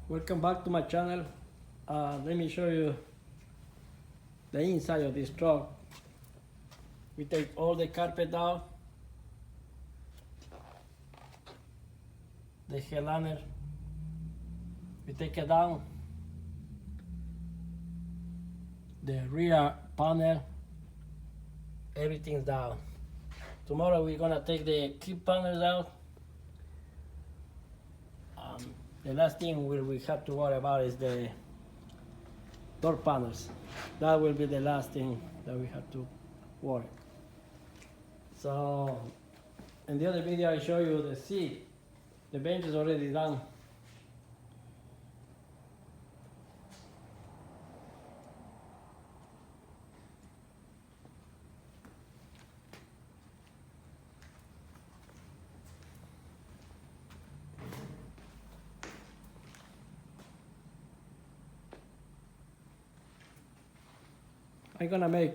Welcome back to my channel. Let me show you the inside of this truck. We take all the carpet out, the headliner, we take it down, the rear panel, everything's down. Tomorrow we're gonna take the key panels out. The last thing we have to worry about is the door panels. That will be the last thing that we have to worry. So in the other video I show you the seat. The bench is already done. I'm gonna make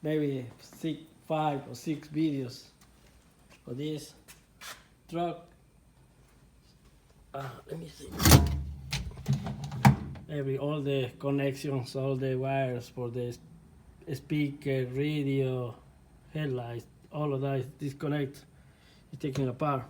maybe 5 or 6 videos for this truck. Let me see. All the connections, all the wires for the speaker, radio, headlights, all of that is disconnect, is taken apart.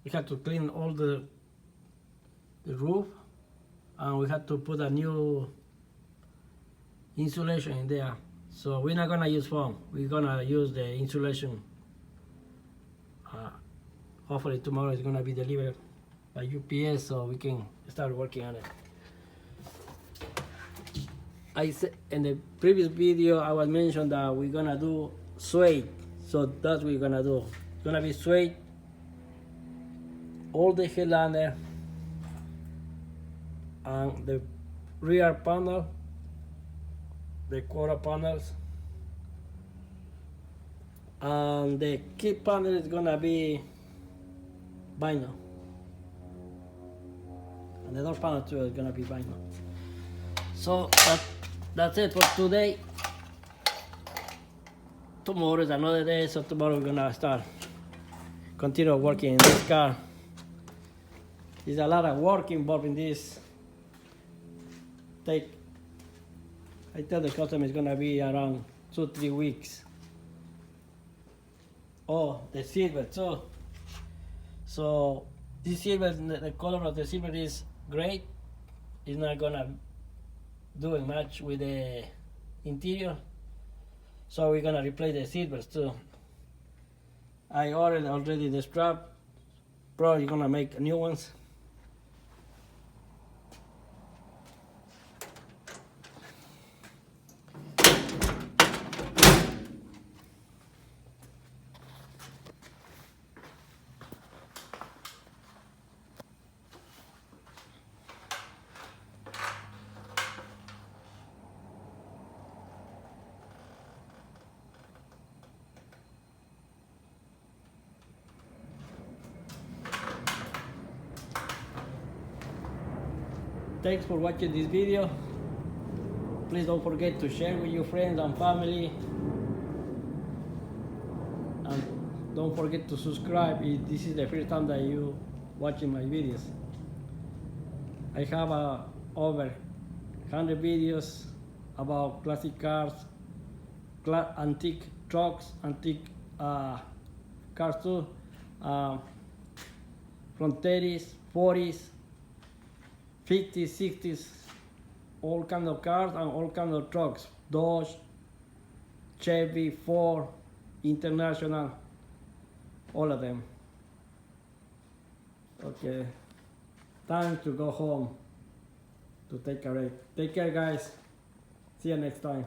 We had to clean all the roof, and we had to put a new insulation in there. So we're not gonna use foam, we're gonna use the insulation. Hopefully tomorrow it's gonna be delivered by UPS so we can start working on it. I said in the previous video I was mentioned that we're gonna do suede, so that's what we're gonna do. It's gonna be suede, all the headliner and the rear panel, the quarter panels, and the key panel is gonna be vinyl, and the door panel too is gonna be vinyl. So that's it for today. Tomorrow is another day, so tomorrow we're gonna continue working in this car. There's a lot of work involved in this. I tell the customer it's gonna be around 2-3 weeks. Oh, the silver too. So this silver, the color of the silver is great. It's not gonna do much with the interior. So we're gonna replace the silvers too. I ordered already the strap. Probably gonna make new ones. Thanks for watching this video. Please don't forget to share with your friends and family. And don't forget to subscribe if this is the first time that you watching my videos. I have over 100 videos about classic cars, antique trucks, antique cars too, from 30s, 40s, 50s, 60s, all kinds of cars and all kinds of trucks. Dodge, Chevy, Ford, International, all of them. Okay, time to go home to take a break. Take care, guys. See you next time.